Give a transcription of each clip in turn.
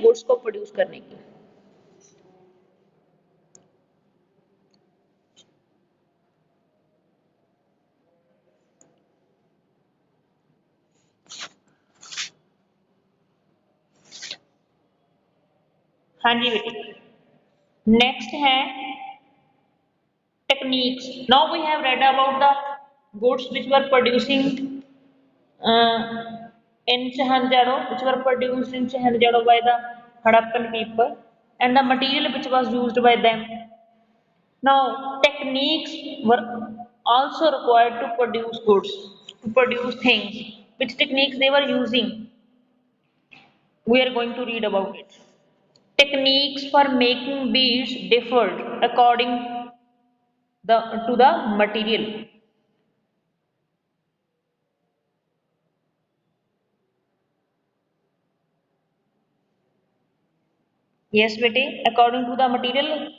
Goods को produce करने की। हाँ जी बेटे, नेक्स्ट है techniques. Now we have read about the goods which were producing in Chahanjaro, which were produced in Chahanjaro by the Harappan people, and the material which was used by them. Now, techniques were also required to produce goods, to produce things. Which techniques they were using? We are going to read about it. Techniques for making beads differed according to the material. Yes, bete, according to the material.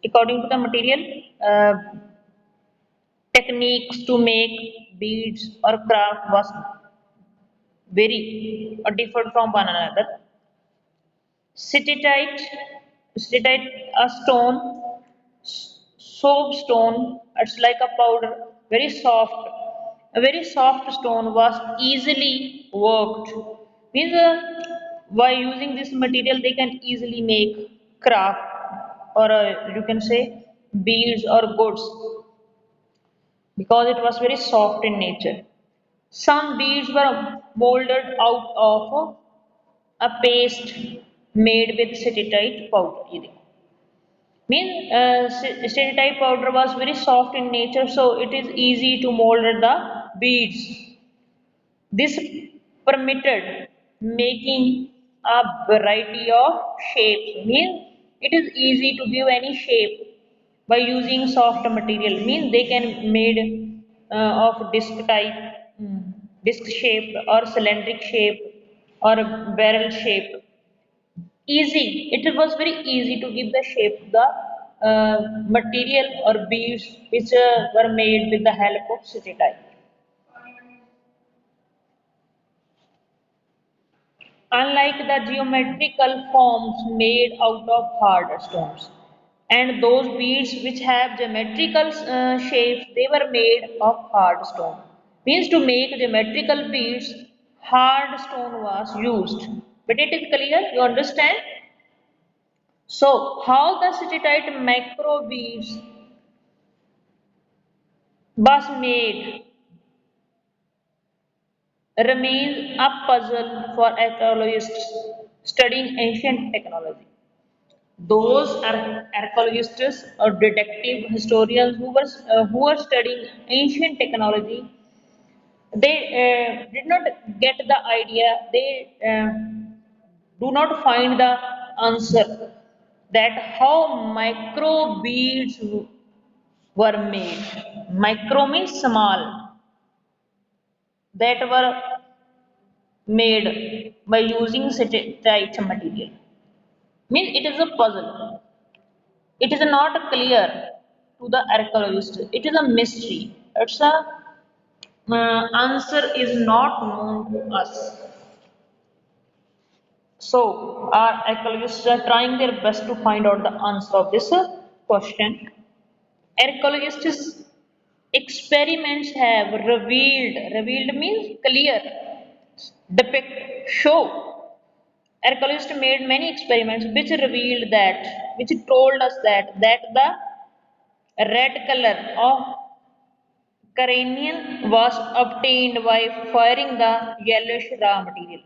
According to the material, techniques to make beads or craft was very different from one another. Cetitite, a stone, soapstone, it's like a powder, very soft. A very soft stone was easily worked. Means by using this material, they can easily make craft or you can say beads or goods because it was very soft in nature. Some beads were molded out of a paste made with cetatite powder. ये देखो. Mean cetatite powder was very soft in nature, so it is easy to mold the beads. This permitted making a variety of shapes. Means it is easy to give any shape by using soft material. Means they can made of disc type, disc shape or cylindric shape or barrel shape. Easy. It was very easy to give the shape to the material or beads which were made with the help of cetatite. Unlike the geometrical forms made out of hard stones. And those beads which have geometrical shapes, they were made of hard stone. Means to make geometrical beads, hard stone was used. But it is clear, you understand? So, how the cetatite macro beads was made remains a puzzle for archaeologists studying ancient technology. Those are archaeologists or detective historians who were studying ancient technology, they did not get the idea, they do not find the answer that how micro beads were made. Micro means small, that were made by using certain material. Means it is a puzzle. It is not clear to the archaeologist. It is a mystery. It's a answer is not known to us. So our archaeologists are trying their best to find out the answer of this question. Archaeologists experiments have revealed means clear, depict, show. Archaeologists made many experiments which told us that the red color of carnelian was obtained by firing the yellowish raw material.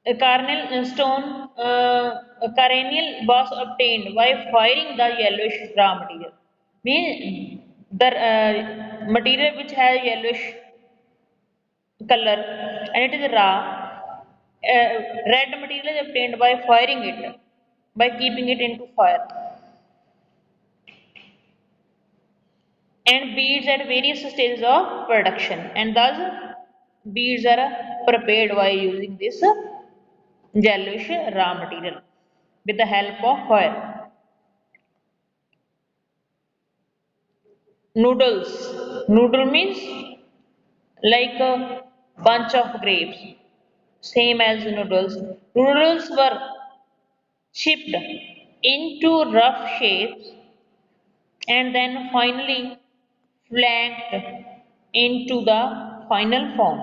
A carnel stone carnelian was obtained by firing the yellowish raw material. Mean the material which has yellowish color and it is raw. Red material is obtained by firing it, by keeping it into fire. And beads at various stages of production, and thus beads are prepared by using this yellowish raw material with the help of fire. Noodles. Noodle means like a bunch of grapes, same as noodles. Noodles were chipped into rough shapes and then finally flanked into the final form.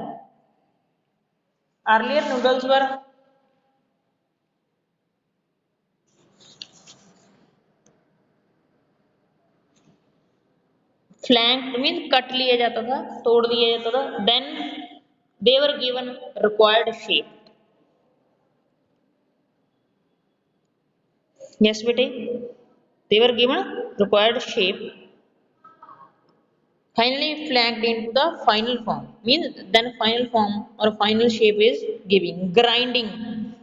Earlier noodles were flanked means cut लिया जाता था, तोड़ दिया जाता था. Then they were given required shape. Yes, bete. They were given required shape. Finally flanked into the final form. Means then final form or final shape is giving. Grinding.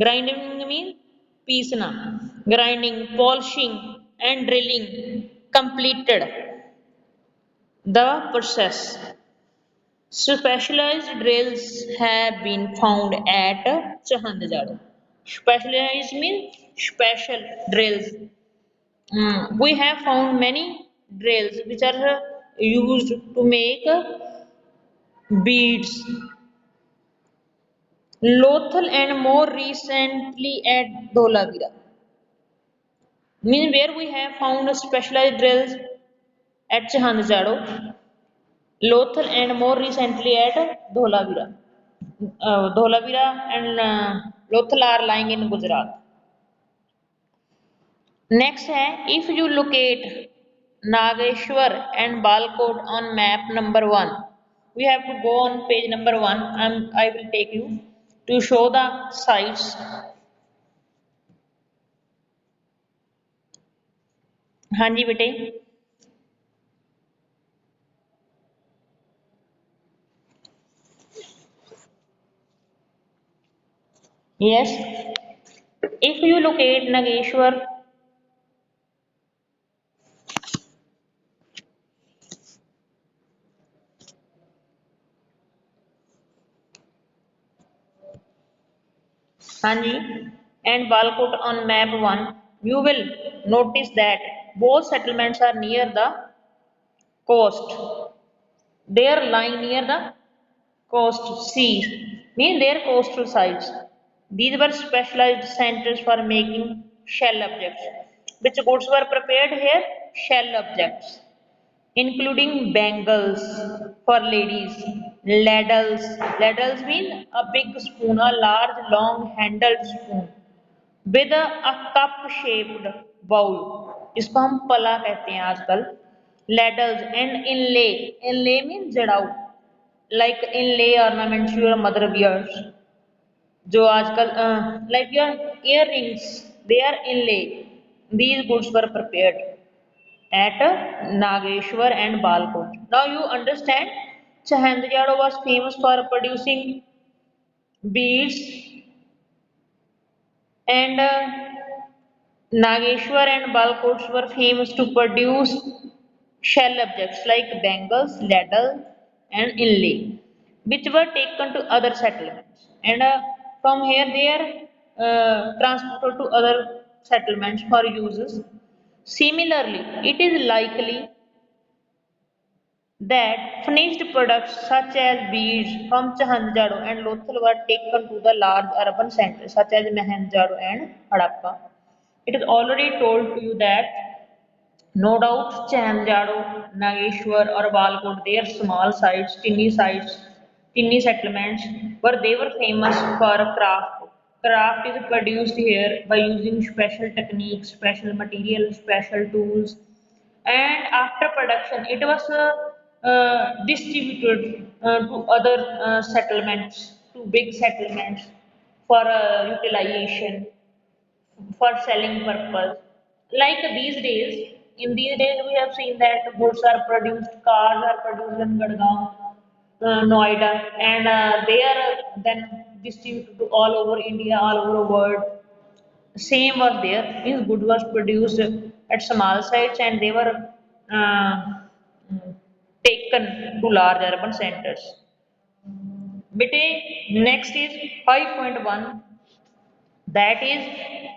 Grinding means piecena. Grinding, polishing, and drilling completed the process. Specialized drills have been found at Chahandjaro. Specialized means special drills. We have found many drills which are used to make beads. Lothal and more recently at Dholavira. Means where we have found specialized drills at Chahandjaro, Lothal and more recently at Dholavira. Dholavira and Lothal are lying in Gujarat. Next है if you locate Nageshwar and Balkot on map number 1. We have to go on page number 1 and I will take you to show the sites. हाँ जी बेटे. Yes. If you locate Nageshwar, हाँ जी, and Balkot on map 1, you will notice that both settlements are near the coast. They are lying near the coast seas, mean their coastal sites. These were specialized centers for making shell objects. Which goods were prepared here? Shell objects, including bangles for ladies, ladles. Ladles mean a big spoon, a large, long handled spoon with a cup shaped bowl. इसको हम पला कहते हैं आजकल. Ladles and inlay. Inlay means जड़ाऊ. Like inlay ornaments your mother wears. जो आजकल like your earrings, they are inlay. These goods were prepared at Nageshwar and Balkot. Now you understand, Chahandjaro was famous for producing beads and Nageshwar and Balkot were famous to produce shell objects like bangles, ladle, and inlay, which were taken to other settlements. And from here they are transported to other settlements for uses. Similarly, it is likely that finished products such as beads from Chahanjaro and Lothal were taken to the large urban centers such as Mohenjo-daro and Harappa. It is already told to you that no doubt Chahanjaro, Nageshwar or Balkot, their small sites, tinny settlements, where they were famous for craft. Craft is produced here by using special techniques, special materials, special tools, and after production it was distributed to other settlements, to big settlements for utilization, for selling purpose. Like in these days we have seen that goods are produced, cars are produced in Gurgaon, Noida, and they are then distributed to all over India, all over the world. Same was there. Means good was produced at small sites and they were uh, taken to large urban centers. Bete, next is 5.1. That is